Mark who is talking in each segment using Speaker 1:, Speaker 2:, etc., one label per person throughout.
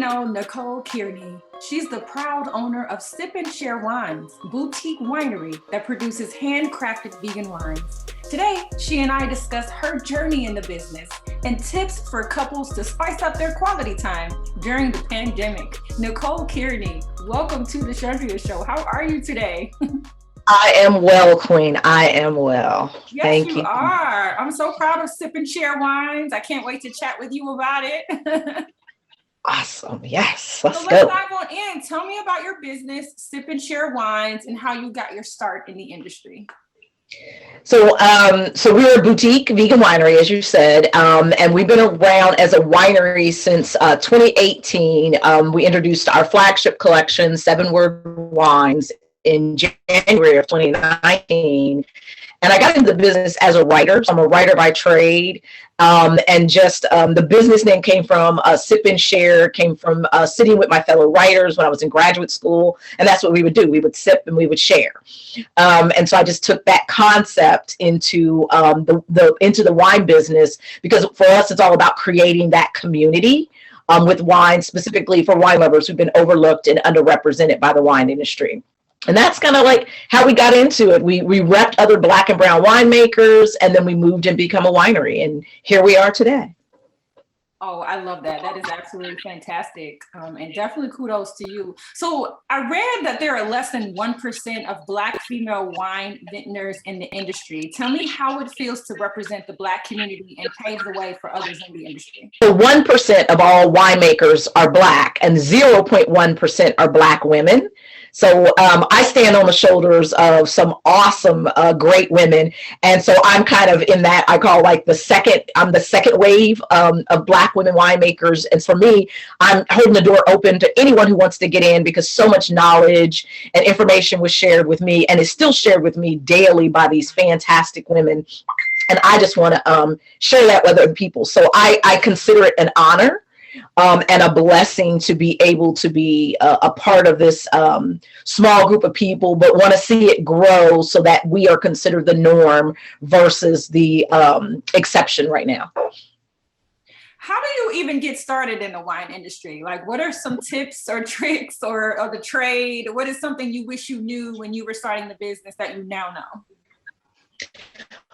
Speaker 1: know Nicole Kearney. She's the proud owner of Sip and Share Wines, boutique winery that produces handcrafted vegan wines. Today, she and I discuss her journey in the business and tips for couples to spice up their quality time during the pandemic. Nicole Kearney, welcome to the Chundria Show. How are you today?
Speaker 2: I am well, Queen. I am well.
Speaker 1: Yes,
Speaker 2: Thank
Speaker 1: you
Speaker 2: you.
Speaker 1: are. I'm so proud of Sip and Share Wines. I can't wait to chat with you about it.
Speaker 2: Awesome. Yes,
Speaker 1: So
Speaker 2: let's
Speaker 1: let's
Speaker 2: go.
Speaker 1: dive on in. Tell me about your business, Sip and Share Wines, and how you got your start in the industry.
Speaker 2: So we're a boutique vegan winery, as you said, and we've been around as a winery since 2018. We introduced our flagship collection, Seven Word Wines, in January of 2019. And I got into the business as a writer. So I'm a writer by trade. The business name came from Sip and Share, came from sitting with my fellow writers when I was in graduate school. And that's what we would do. We would sip and we would share. And so I just took that concept into the wine business, because for us, it's all about creating that community with wine, specifically for wine lovers who've been overlooked and underrepresented by the wine industry. And that's kind of like how we got into it. We repped other Black and brown winemakers, and then we moved and become a winery. And here we are today.
Speaker 1: Oh, I love that. That is absolutely fantastic. And definitely kudos to you. So I read that there are less than 1% of Black female wine vintners in the industry. Tell me how it feels to represent the Black community and pave the way for others in the industry.
Speaker 2: So 1% of all winemakers are Black, and 0.1% are Black women. So I stand on the shoulders of some awesome, great women. And so I'm kind of in that, I call like I'm the second wave of Black women winemakers. And for me, I'm holding the door open to anyone who wants to get in, because so much knowledge and information was shared with me and is still shared with me daily by these fantastic women. And I just want to share that with other people. So I consider it an honor and a blessing to be able to be a part of this small group of people, but want to see it grow so that we are considered the norm versus the exception right now.
Speaker 1: How do you even get started in the wine industry? Like, what are some tips or tricks or the trade? What is something you wish you knew when you were starting the business that you now know?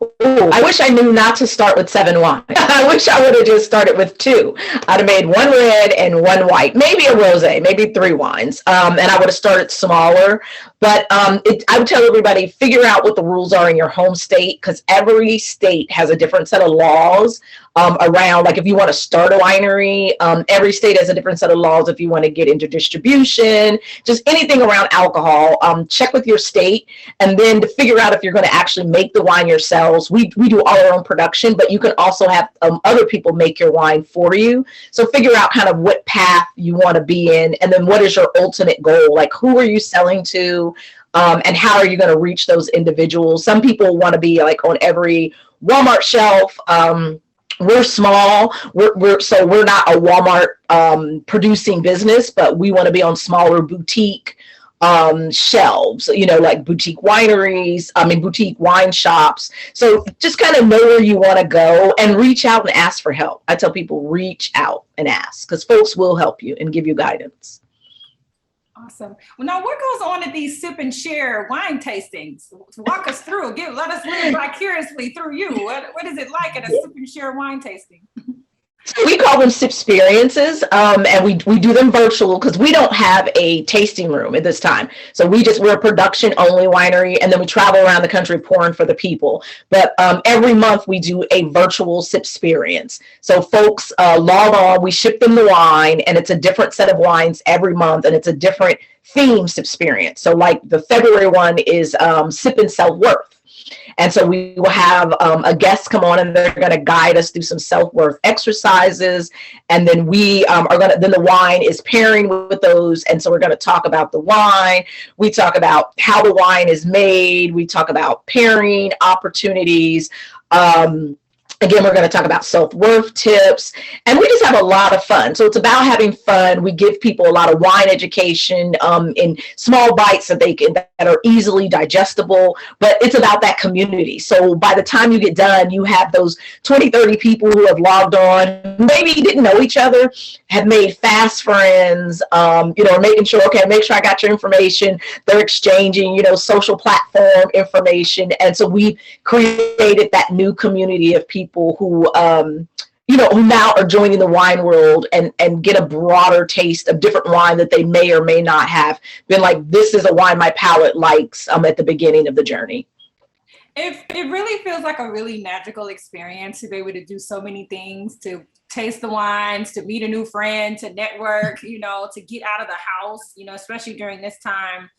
Speaker 2: Ooh, I wish I knew not to start with 7 wines. I wish I would have just started with 2. I'd have made 1 red and 1 white, maybe a rosé, maybe 3 wines, and I would have started smaller. But I would tell everybody, figure out what the rules are in your home state, because every state has a different set of laws around, like if you want to start a winery, every state has a different set of laws. If you want to get into distribution, just anything around alcohol, check with your state, and then to figure out if you're going to actually make the wine yourselves. We do all our own production, but you can also have other people make your wine for you. So figure out kind of what path you want to be in, and then what is your ultimate goal? Like, who are you selling to? And how are you going to reach those individuals? Some people want to be like on every Walmart shelf. We're small. We're not a Walmart producing business, but we want to be on smaller boutique shelves, like boutique wineries, boutique wine shops. So just kind of know where you want to go and reach out and ask for help. I tell people, reach out and ask, because folks will help you and give you guidance.
Speaker 1: Awesome. Well, now what goes on at these Sip and Share wine tastings? Walk us through. Let us live vicariously through you. What is it like at a Sip and Share wine tasting?
Speaker 2: We call them sip experiences, and we do them virtual because we don't have a tasting room at this time. So we're a production only winery, and then we travel around the country pouring for the people. But every month we do a virtual sip experience. So folks log on, we ship them the wine, and it's a different set of wines every month, and it's a different theme sip experience. So like the February one is Sip and Self-Worth. And so we will have a guest come on, and they're going to guide us through some self-worth exercises. And then then the wine is pairing with those. And so we're going to talk about the wine. We talk about how the wine is made. We talk about pairing opportunities. Again, we're going to talk about self-worth tips, and we just have a lot of fun. So it's about having fun. We give people a lot of wine education in small bites that are easily digestible, but it's about that community. So by the time you get done, you have those 20, 30 people who have logged on, maybe didn't know each other, have made fast friends, making sure, okay, make sure I got your information. They're exchanging, social platform information. And so we created that new community of people who now are joining the wine world and get a broader taste of different wine that they may or may not have been like, this is a wine my palate likes at the beginning of the journey.
Speaker 1: It really feels like a really magical experience to be able to do so many things, to taste the wines, to meet a new friend, to network, to get out of the house, especially during this time.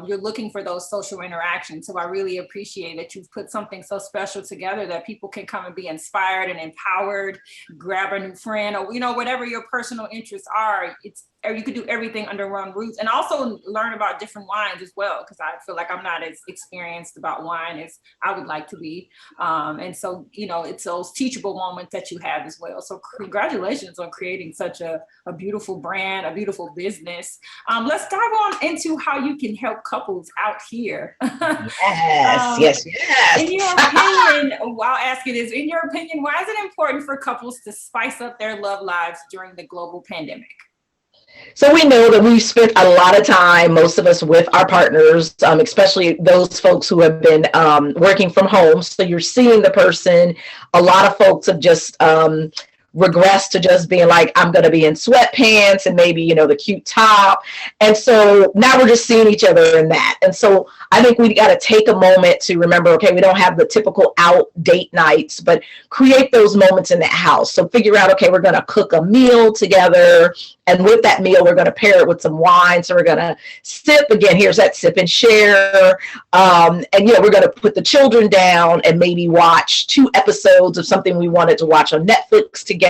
Speaker 1: You're looking for those social interactions. So I really appreciate that you've put something so special together that people can come and be inspired and empowered, grab a new friend, or, whatever your personal interests are. You could do everything under one roof, and also learn about different wines as well, because I feel like I'm not as experienced about wine as I would like to be. And so, it's those teachable moments that you have as well. So congratulations on creating such a beautiful brand, a beautiful business. Let's dive on into how you can help couples out here.
Speaker 2: Yes.
Speaker 1: In your opinion, I'll ask you this, in your opinion, why is it important for couples to spice up their love lives during the global pandemic?
Speaker 2: So we know that we've spent a lot of time, most of us, with our partners, especially those folks who have been working from home. So you're seeing the person. A lot of folks have just regress to just being like, I'm going to be in sweatpants and maybe, the cute top. And so now we're just seeing each other in that. And so I think we got to take a moment to remember, okay, we don't have the typical out date nights, but create those moments in that house. So figure out, okay, we're going to cook a meal together. And with that meal, we're going to pair it with some wine. So we're going to sip. Again, here's that sip and share. We're going to put the children down and maybe watch 2 episodes of something we wanted to watch on Netflix together.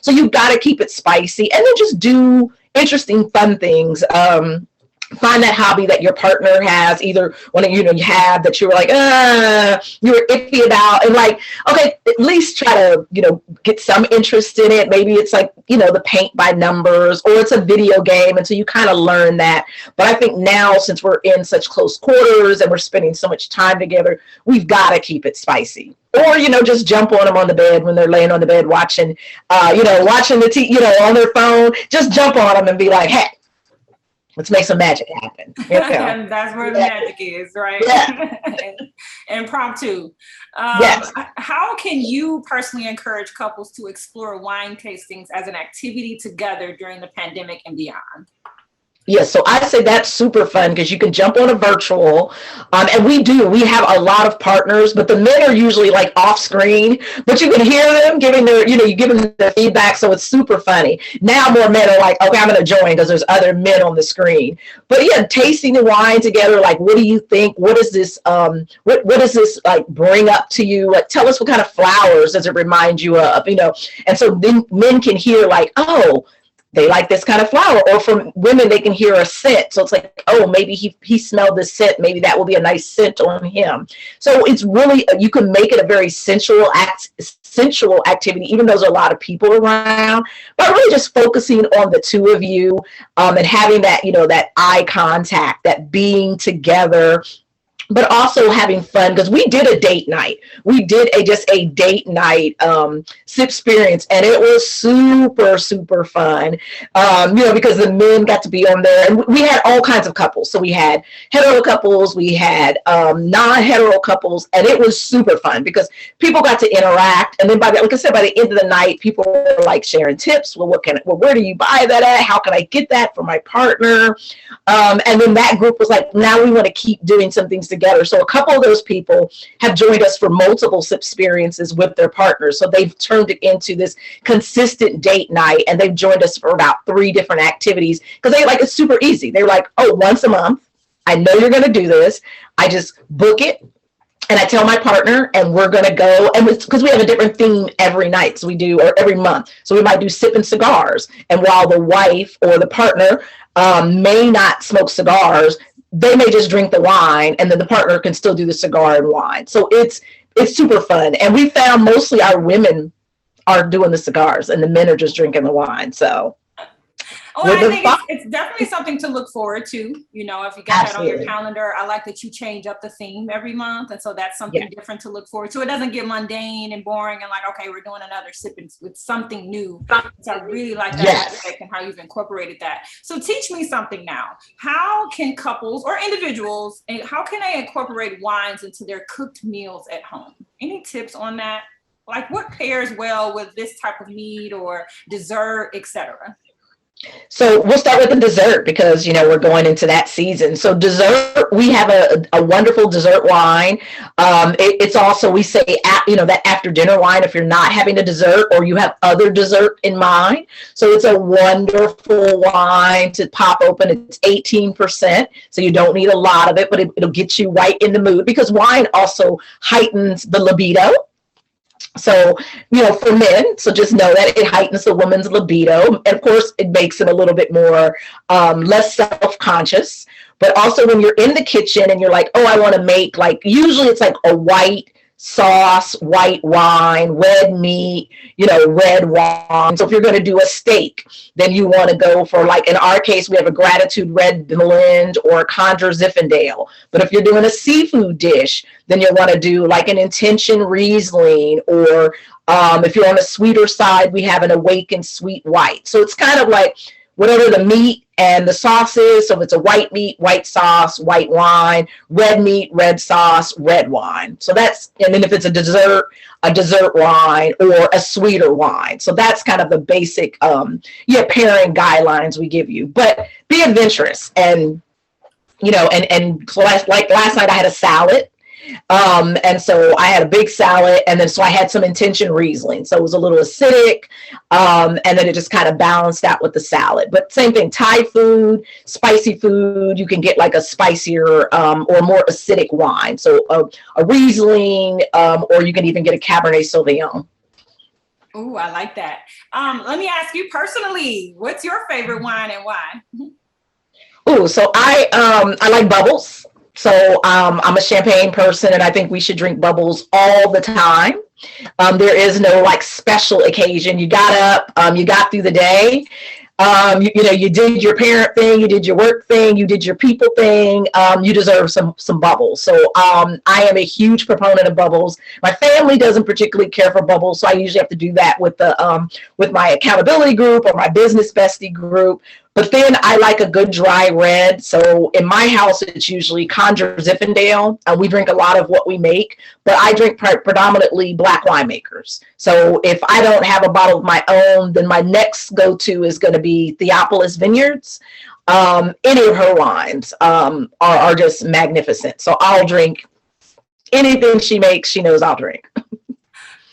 Speaker 2: So you've got to keep it spicy, and then just do interesting, fun things. Find that hobby that your partner has, either one you have that you were like, you were iffy about, and like, okay, at least try to, get some interest in it. Maybe it's like, the paint by numbers, or it's a video game. And so you kind of learn that. But I think now, since we're in such close quarters and we're spending so much time together, we've got to keep it spicy. Or, just jump on them on the bed when they're laying on the bed watching, watching the TV, on their phone. Just jump on them and be like, hey, let's make some magic happen.
Speaker 1: And that's where the magic is, right?
Speaker 2: Yeah.
Speaker 1: Impromptu.
Speaker 2: Yes.
Speaker 1: How can you personally encourage couples to explore wine tastings as an activity together during the pandemic and beyond?
Speaker 2: Yes, so I say that's super fun because you can jump on a virtual, and we have a lot of partners, but the men are usually like off screen, but you can hear them giving you give them their feedback, so it's super funny. Now more men are like, okay, I'm going to join because there's other men on the screen. But yeah, tasting the wine together, like, what do you think? What does this, what does this like bring up to you? Like, tell us what kind of flowers does it remind you of, and so then men can hear like, oh, they like this kind of flower. Or from women, they can hear a scent. So it's like, oh, maybe he smelled this scent. Maybe that will be a nice scent on him. So it's really, you can make it a very sensual activity, even though there's a lot of people around, but really just focusing on the two of you, and having that, that eye contact, that being together, but also having fun, because we did a date night. We did just a date night sip experience, and it was super, super fun, because the men got to be on there, and we had all kinds of couples. So we had hetero couples, we had non-hetero couples, and it was super fun because people got to interact. And then by the end of the night, people were like sharing tips. Well, where do you buy that at? How can I get that for my partner? And then that group was like, now we want to keep doing some things together. So a couple of those people have joined us for multiple experiences with their partners. So they've turned it into this consistent date night, and they've joined us for about 3 different activities because it's super easy. They're like, oh, once a month, I know you're going to do this. I just book it. And I tell my partner, and we're going to go, and because we have a different theme every night. So we do, or every month. So we might do sipping cigars. And while the wife or the partner may not smoke cigars, they may just drink the wine, and then the partner can still do the cigar and wine. So it's it's super fun. And we found mostly our women are doing the cigars and the men are just drinking the wine. So
Speaker 1: well, I think it's definitely something to look forward to. You know, if you got
Speaker 2: Absolutely.
Speaker 1: that on your calendar, I like that you change up the theme every month. And so that's something different to look forward to. It doesn't get mundane and boring and like, okay, we're doing another sipping with something new. So I really like that aspect and how you've incorporated that. So teach me something now. How can couples or individuals, how can they incorporate wines into their cooked meals at home? Any tips on that? Like what pairs well with this type of meat or dessert, etc.?
Speaker 2: So we'll start with the dessert because, you know, we're going into that season. So dessert, we have a wonderful dessert wine. It's also, we say, you know, that after dinner wine, if you're not having a dessert or you have other dessert in mind. So it's a wonderful wine to pop open. It's 18%. So you don't need a lot of it, but it'll get you right in the mood because wine also heightens the libido. So, you know, for men, so just know that it heightens the woman's libido. And of course, it makes it a little bit more, less self-conscious. But also when you're in the kitchen and you're like, oh, I want to make like, usually it's like a white sauce, white wine, red meat, you know, red wine. So if you're going to do a steak, then you want to go for, like in our case, we have a Gratitude Red Blend or a Conjure Zinfandel. But if you're doing a seafood dish, then you'll want to do like an Intention Riesling, or if you're on the sweeter side, we have an Awakened Sweet White. So it's kind of like whatever the meat and the sauce is. So if it's a white meat, white sauce, white wine, red meat, red sauce, red wine. So that's, and then if it's a dessert wine or a sweeter wine. So that's kind of the basic pairing guidelines we give you. But be adventurous and, you know, and so like last night I had a salad. And so I had a big salad, and then so I had some Intention Riesling, so it was a little acidic, and then it just kind of balanced out with the salad. But same thing, Thai food, spicy food, you can get like a spicier or more acidic wine, so a Riesling, or you can even get a Cabernet Sauvignon.
Speaker 1: Oh, I like that. Let me ask you personally, what's your favorite wine and why?
Speaker 2: Oh, so I like bubbles. So I'm a champagne person, and I think we should drink bubbles all the time. There is no like special occasion. You got up, you got through the day. You know, you did your parent thing, you did your work thing, you did your people thing. You deserve some bubbles. So I am a huge proponent of bubbles. My family doesn't particularly care for bubbles, so I usually have to do that with the with my accountability group or my business bestie group. But then I like a good dry red. So in my house, it's usually Conjure Zinfandel. We drink a lot of what we make, but I drink predominantly black winemakers. So if I don't have a bottle of my own, then my next go-to is going to be Theopolis Vineyards. Any of her wines are just magnificent. So I'll drink anything she makes. She knows I'll drink.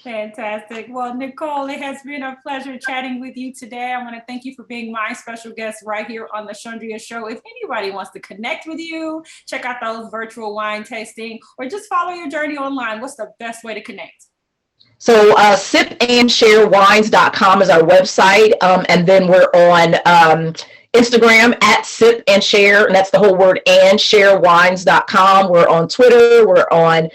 Speaker 1: Fantastic. Well, Nicole, it has been a pleasure chatting with you today. I want to thank you for being my special guest right here on the Chundria Show. If anybody wants to connect with you, check out those virtual wine tasting, or just follow your journey online, what's the best way to connect?
Speaker 2: So sipandShareWines.com is our website. And then we're on Instagram at Sip and Share, and that's the whole word, and ShareWines.com. We're on Twitter, we're on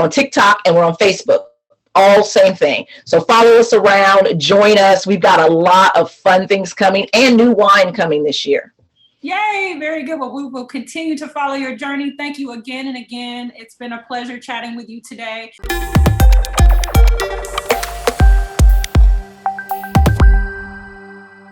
Speaker 2: TikTok, and we're on Facebook. All same thing. So follow us around, join us. We've got a lot of fun things coming and new wine coming this year.
Speaker 1: Yay, very good. Well, we will continue to follow your journey. Thank you again and again. It's been a pleasure chatting with you today.